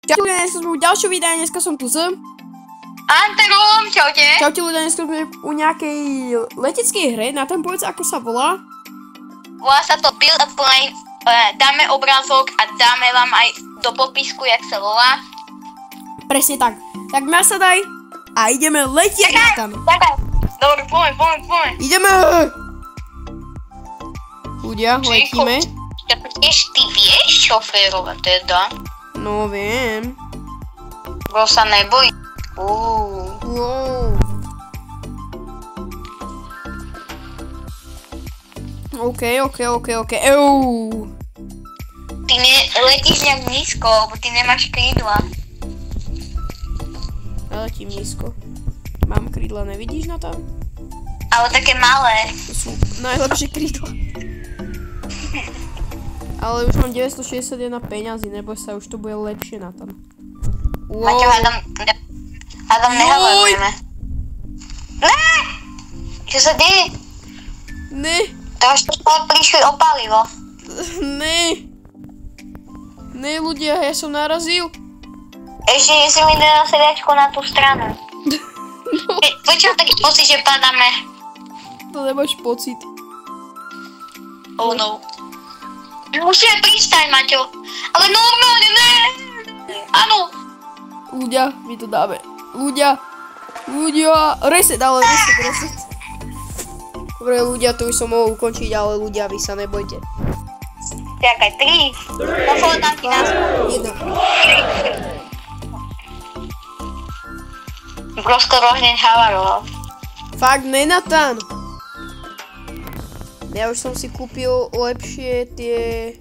Čaute ľudia, dneska sme u ďalšieho videa, dneska som tu s Anterom, čaute. Čaute ľudia, dneska sme u nejakej leteckej hre, na tom povedz ako sa volá. Volá sa to Build a Plane, dáme obrázok a dáme vám aj do popisku, jak sa volá. Presne tak, tak nasadaj a ideme letieť na tam. Dobre, poďme. Ideme! Ľudia, letíme. Ty vieš šoférovať teda? No viem. Bro sa neboj. Wow. OK. Ty letíš nejak nízko, lebo ty nemáš krídla. Ja letím nízko. Mám krídla, nevidíš na tam? Ale také malé. To sú najlepšie krídla. Ale už mám 961 peňazí, neboj sa, už to bude lepšie na tam. Wow. Maťo, hádam nehavarujeme. Ne! Čo sa deje? Ne. To už prišli o palivo. Ne, ľudia, ja som narazil. Ešte si mi dala sedačku na tú stranu. No. Počujem taký pocit, že padáme. To nemáš pocit. Oh no. Musíme pristať, Maťo. Ale normálne, ne. Áno. Ľudia, my to dáme. Ľudia. Reset. Dobre, ľudia, to už som mohol ukončiť, ale ľudia, vy sa nebojte. Čakaj, 3. Pochodám ti nás. 1. Bro skoro hneď havaroval. Fakt, ne, Natán. Ja už som si kúpil lepšie tie...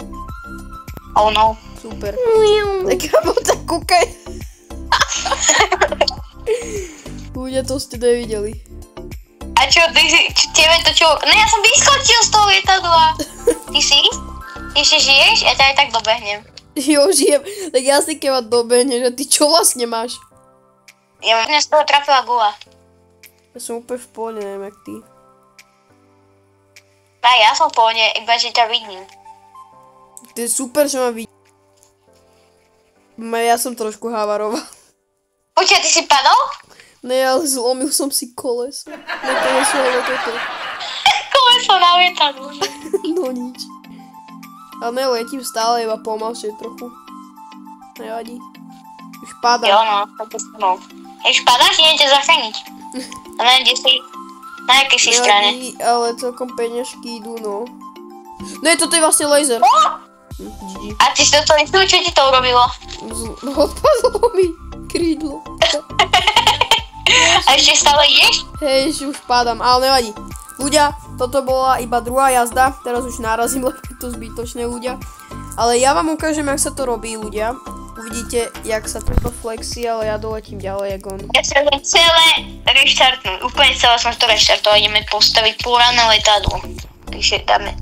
Oh no. Super. Tak kamo, tak kúkaj. Ľudia, to ste nevideli. A čo, tebe to čo? No ja som vyskočil z toho lietadla. Ty si? Ešte žiješ? Ja ťa aj tak dobehnem. Jo, žijem. Tak jasný, keď ma dobehne, že ty čo vlastne máš? Ja mňa z toho trafila gula. Ja som úplne v pohode, neviem jak ty. A ja som v pohode, iba že ťa vidím. To je super, že ma vidí. Ja som trošku havaroval. Počkaj, ty si padol? Ne, ale zlomil som si koleso. No koleso, ale toto. Koleso na lietadlu. No nič. Ale ne, letím stále, iba pomalšie trochu. Nevadí. Už padám. Jo no, tak to som. Už padáš, idem ťa zachrániť. A neviem, kde si. Na jakej si strane? Nevadí, ale celkom peňažky idú, no. Ne, toto je vlastne laser. A ty si to nechcel, čo ti to urobilo? Odpadlo mi krídlo. A ešte stále ideš? Hej, už padám, ale nevadí. Ľudia, toto bola iba druhá jazda, teraz už narazím, lebo je to zbytočné, ľudia. Ale ja vám ukážem, jak sa to robí, ľudia. Uvidíte, jak sa toto flexí, ale ja doletím ďalej, jak on. Ja sa idem celé reštartnúť, úplne celé som to reštartoval, ideme postaviť pôradné letadlo. Takže dáme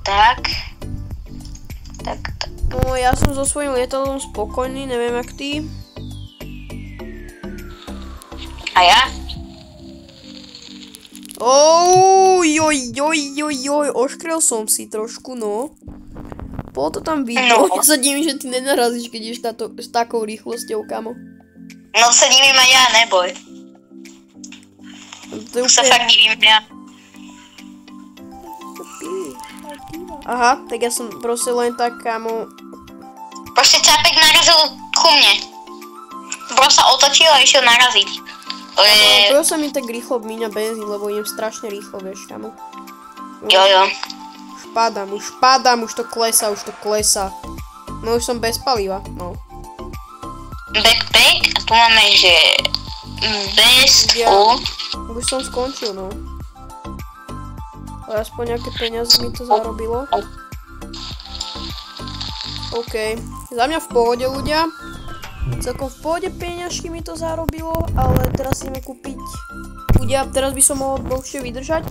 tak. No, ja som so svojím lietadlom spokojný, neviem jak ty. A ja? Oškrel som si trošku, no. Bolo to tam vidno. Ja sa divím, že ty nenarazíš, keď ideš s takou rýchlosťou, kamo. No sa divím aj ja, neboj. To je Sa fakt divím ja. Aha, tak ja som proste len tak, kamo. Proste Čapek narazil ku mne. Bro sa otočil a išiel naraziť. To sa mi tak rýchlo míňa benzín, lebo idem strašne rýchlo, vieš, kamo. Jo. Už padám, už to klesá. No už som bez paliva, no. Backpack a tu máme, že best Už som skončil, no. Ale aspoň nejaké peniaze mi to zarobilo. OK. Za mňa v pohode, ľudia. Celkom v pohode peňažky mi to zarobilo, ale teraz ideme kúpiť. Ľudia, teraz by som mohol dlhšie vydržať.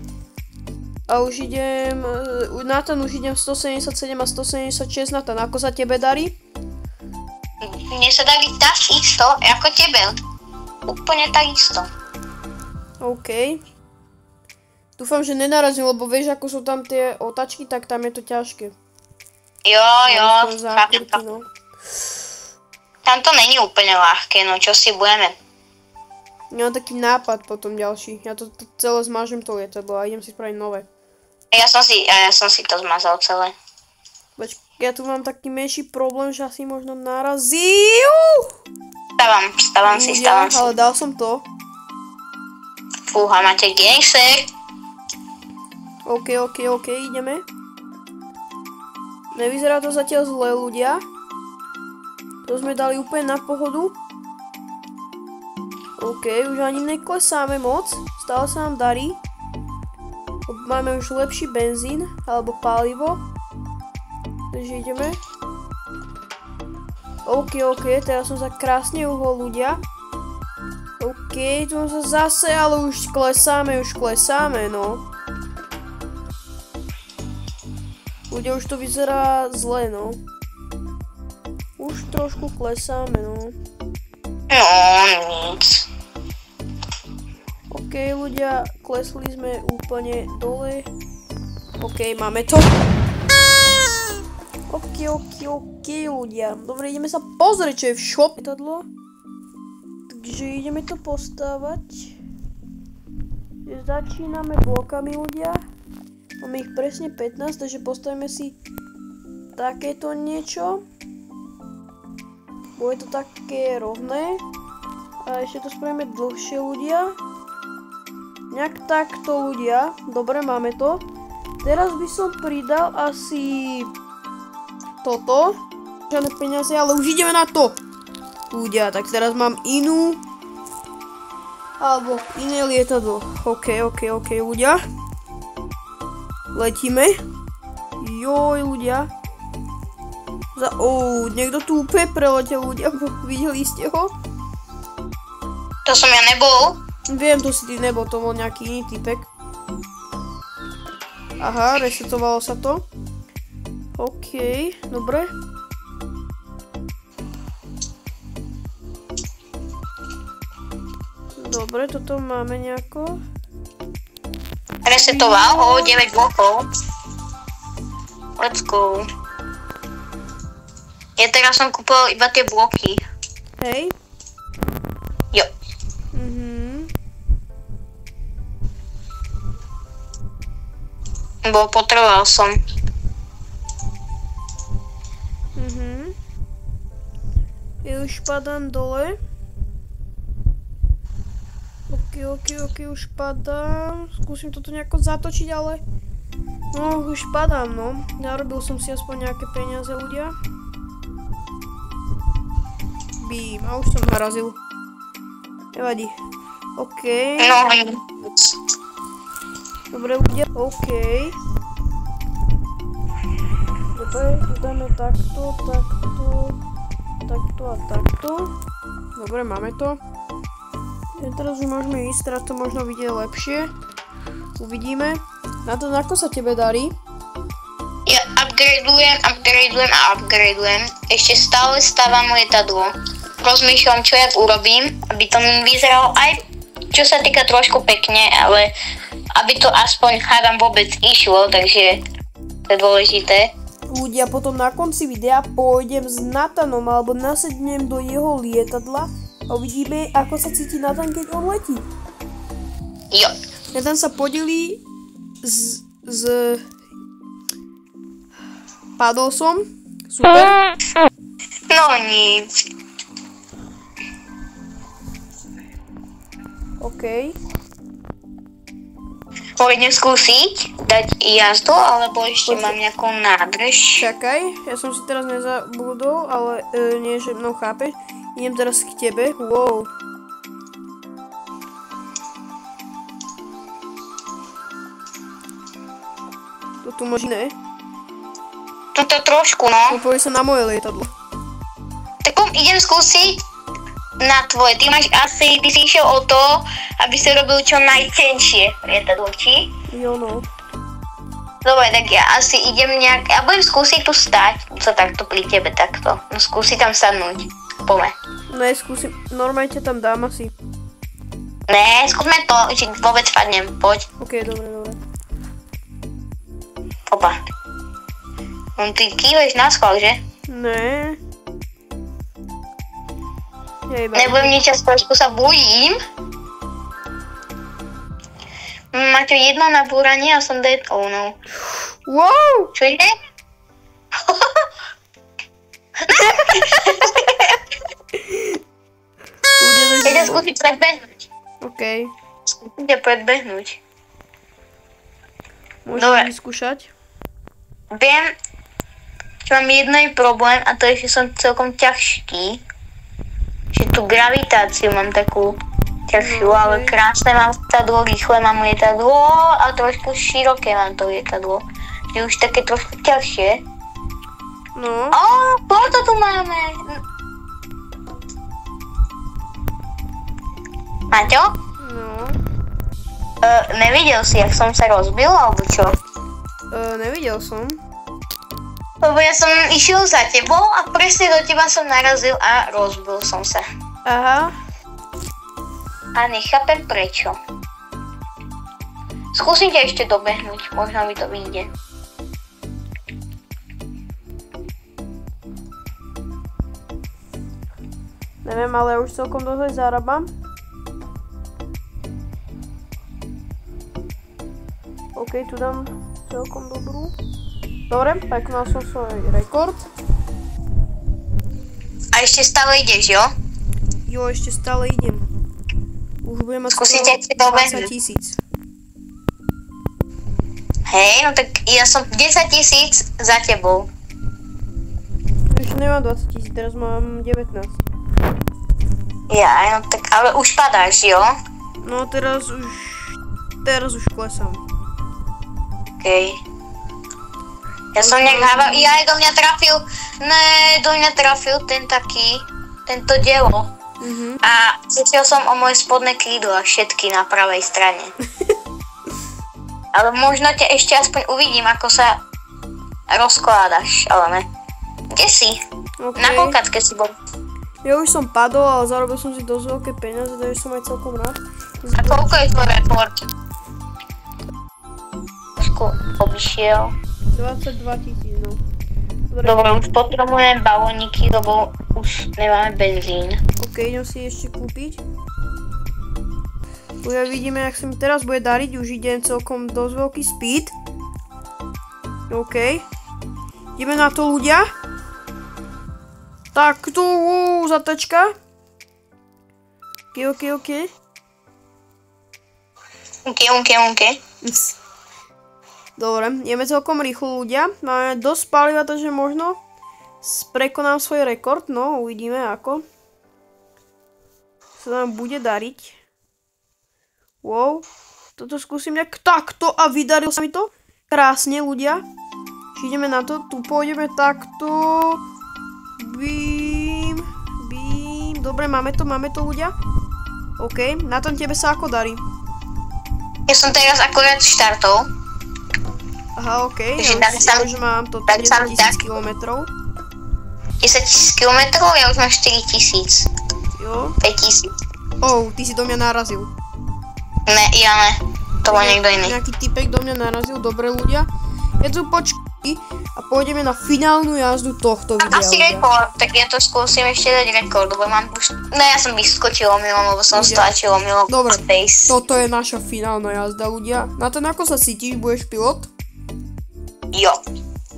A už idem, Nathan, už idem 177 a 176, Nathan, ako sa tebe darí? Mne sa darí tak isto, ako tebe. Úplne tak isto. OK. Dúfam, že nenarazím, lebo vieš, ako sú tam tie otačky, tak tam je to ťažké. Jo, Zákrky, no. Tam to není úplne ľahké, no čo si budeme. Ja mám taký nápad potom ďalší. Ja to celé zmážem to lietadlo a idem si spraviť nové. Ja som si to zmazal celé. Ja tu mám taký menší problém, že asi možno narazí. Stávam si. Ale dal som to. Fúha, máte gangster. OK, ideme. Nevyzerá to zatiaľ zle, ľudia. To sme dali úplne na pohodu. OK, už ani neklesáme moc. Stále sa nám darí. Máme už lepší benzín, alebo palivo. Takže ideme. OK, teraz som sa krásne uhol, ľudia. OK, tu som sa zase, ale už klesáme, no. Ľudia, už to vyzerá zle, no. Už trošku klesáme, no. No, nic. OK, ľudia, klesli sme úplne dole. OK, máme to. OK, ľudia. Dobre, ideme sa pozrieť, čo je v shop. Lietadlo. Takže ideme to postávať. Začíname blokami, ľudia. Máme ich presne 15, takže postavíme si takéto niečo. Bude to také rovné. A ešte to spravíme dlhšie, ľudia. Nejak takto, ľudia. Dobre, máme to. Teraz by som pridal asi toto. Žiadne peniaze, ale už ideme na to. Ľudia, tak teraz mám inú alebo iné lietadlo. OK, ľudia. Letíme. Joj, ľudia. Niekto tu úplne preletel, ľudia. Videli ste ho? To som ja nebol. Viem, to si ty nebol, to bol nejaký iný typek. Aha, resetovalo sa to. OK, dobre. Dobre, toto máme nejako. Resetoval ho, 9 blokov. Let's go. Ja teraz som kúpil iba tie bloky. Hej. Jo. Bo potreboval som. Ja už padám dole. OK, už padám. Skúsim toto nejako zatočiť, ale... No, už padám, no. Narobil som si aspoň nejaké peniaze, ľudia. Bím, a už som narazil. Nevadí. OK. No, dobre, ľudia. OK. Dobre, dáme takto a takto. Dobre, máme to. Teraz už môžeme ísť, teraz to možno vidieť lepšie. Uvidíme. Na to, ako sa tebe darí? Ja upgradeujem. Ešte stále stávam lietadlo. Rozmýšľam, čo ja urobím, aby to mi vyzeralo aj čo sa týka trošku pekne, ale aby to aspoň hádam vôbec išlo, takže to je dôležité. Ľudia, potom na konci videa pôjdem s Nathanom alebo nasednem do jeho lietadla a uvidíme, ako sa cíti Nathan, keď on letí. Jo. Nathan sa podelí padol som. Super. No nic. OK. Pôjdem skúsiť dať jazdu, alebo ešte mám nejakú nádrž. Čakaj, ja som si teraz nezabudol, ale nie, že mnou chápeš. Idem teraz k tebe. Wow. To tu môže ne? Tuto trošku, no. Poď sa na moje lietadlo. Tak idem skúsiť na tvoje. Ty si išiel o to, aby si robil čo najtenšie lietadlo, či? Jo, no. Dobre, tak ja asi idem nejak... Ja budem skúsiť tu stať. Sa takto pri tebe, takto. No skúsi tam sadnúť. Pome. Ne, skúsim. Normálne ťa tam dám asi. Ne, skúsme to, že vôbec padnem. Poď. OK, dobre. Opa. Ty kýveš na schvál, že? Ne. Nebudem nič, trošku sa bojím. Máte jedno nabúranie a som dead. Oh no. Wow! Čo ide? Idem skúsiť predbehnúť. OK. Skúsite predbehnúť. Môžem vyskúšať? Viem, že mám jedný problém a to je, že som celkom ťažký. Že tú gravitáciu mám takú ťažšiu, ale krásne mám lietadlo, rýchle mám lietadlo a trošku široké mám to lietadlo. Že už také trošku ťažšie. No. Toto tu máme. Maťo? No. Nevidel si, jak som sa rozbil, alebo čo? Nevidel som. Lebo ja som išiel za tebou a presne do teba som narazil a rozbil som sa. Aha. A nechápem prečo. Skúsim ťa ešte dobehnúť, možno mi to vyjde. Neviem, ale ja už celkom dosť zarábam. OK, tu dám celkom dobrú. Dobre, tak mal som svoj rekord. A ešte stále ideš, jo? Jo, ešte stále idem. Už budem mať skúsite si dobehnúť. 20 000. Hej, no tak ja som 10 000 za tebou. Ešte nemám 20 000, teraz mám 19. Ja, no tak, ale už padáš, jo? No teraz už klesám. Okej. Ja som nechával, do mňa trafil tento dielo. A cítil som o moje spodné krídla, všetky na pravej strane. Ale možno ťa ešte aspoň uvidím, ako sa rozkládaš, ale ne. Kde si? Okay. Na koľkátke si bol? Ja už som padol, ale zarobil som si dosť veľké peniaze, takže som aj celkom rád. A koľko je tvoj rekord? Trošku obišiel. 22 000, no. Dobre, už potrebujem balóniky, lebo už nemáme benzín. OK, idem si ešte kúpiť. Už vidíme, jak sa mi teraz bude dariť, už idem celkom dosť veľký speed. OK. Ideme na to, ľudia. Tak, tu zatačka. OK. OK. Dobre, ideme celkom rýchlo, ľudia. Máme dosť paliva, takže možno prekonám svoj rekord. No, uvidíme ako sa nám bude dariť. Wow, toto skúsim nejak takto a vydarilo sa mi to. Krásne, ľudia. Ideme na to, tu pôjdeme takto. Bím. Dobre, máme to, ľudia. OK, na tom tebe sa ako darí? Ja som teraz akurát štartol. Aha, OK, ja už mám to 10 000 kilometrov. 10 000 kilometrov, ja už mám 4 000. Jo. 5 000. Oh, ty si do mňa narazil. Ne, ja ne. To bol niekto iný. Nejaký typek do mňa narazil, dobre ľudia. Ja tu počkaj a pôjdeme na finálnu jazdu tohto videa. Asi rekord, tak ja to skúsim ešte dať rekord, lebo mám už... No ja som vyskočil omylom, lebo som stlačil omylom. Dobre, space. Toto je naša finálna jazda, ľudia. Na ten ako sa cítiš, budeš pilot? Jo.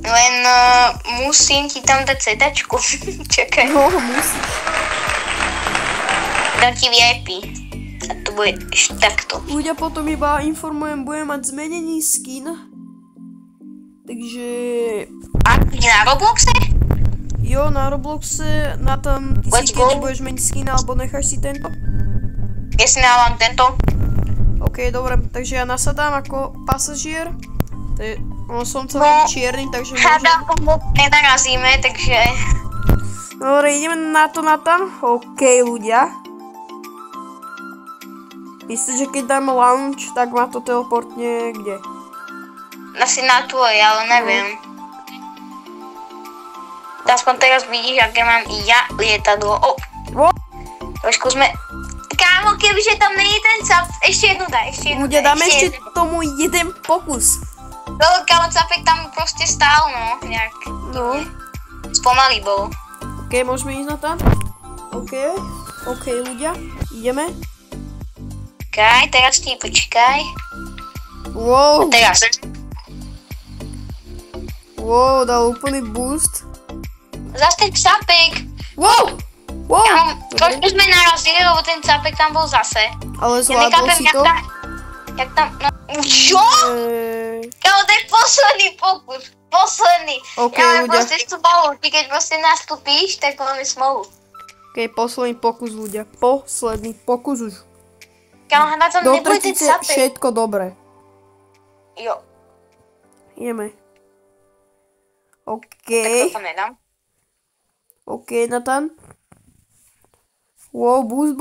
Len musím ti tam dať sedačku. Čakaj. No, musíš. Dám ti VIP. A to bude takto. Ľudia, potom iba informujem, budem mať zmenený skin. Takže... A na Robloxe? Jo, na Robloxe, na tam, ty si keď budeš meniť skin, alebo necháš si tento? Ja si dávam tento. OK, dobre, takže ja nasadám ako pasažier. No som celý čierny, takže môžem... Hádam, nenarazíme, takže... Dobre, ideme na to, Nathan. OK, ľudia. Myslíš, že keď dám launch, tak ma to teleportne kde? Asi na tvoj, ale neviem. Aspoň teraz vidíš, aké mám ja lietadlo. Trošku sme... Kámo, kebyže tam není ten cap, ešte jednu daj, Ľudia, dáme ešte tomu jeden pokus. No, kámo, capek tam proste stál, no, nejak. No. Spomalý bol. OK, môžeme ísť na tam? OK, ľudia, ideme. Počkaj, teraz ti počkaj. Wow, Teraz. dal úplný boost. Zas ten capek. Wow, Trošku sme narazili, lebo ten capek tam bol zase. ale Ja zvládol si to? Jak tam, no, čo? Kámo, to je posledný pokus. Posledný. OK, Ja mám ľudia. proste smolu. Ty keď proste nastúpíš, tak máme smolu. OK, posledný pokus, ľudia. Posledný pokus už. Kámo, na tom Do nebude ten tretice capek. všetko dobré. Jo, Ideme. OK. tak to tam nedám. OK, Nathan. Wow, boost.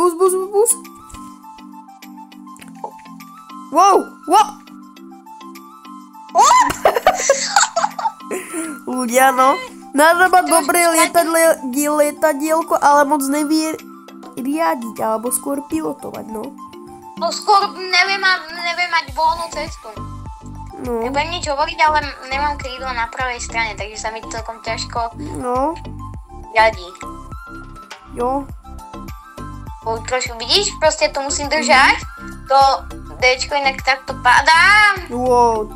Wow. Ľudia, no. Narába dobre lietadielko, ale moc nevie riadiť, alebo skôr pilotovať, no. No skôr neviem mať voľnú cestu. No, Nebudem nič hovoriť, ale nemám krídlo na pravej strane, takže sa mi celkom ťažko no, riadí. jo. Trošku vidíš, proste to musím držať. To Dčko inak takto padám. Wow,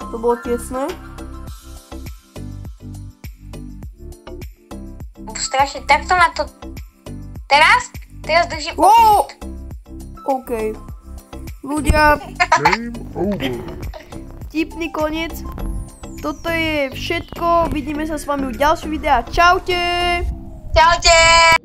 to bolo tesné. Strašne, takto ma to... Teraz držím... Wow! OK. Ľudia, Game over. tipný koniec. Toto je všetko. Vidíme sa s vami u ďalšieho videa. Čaute! Čaute!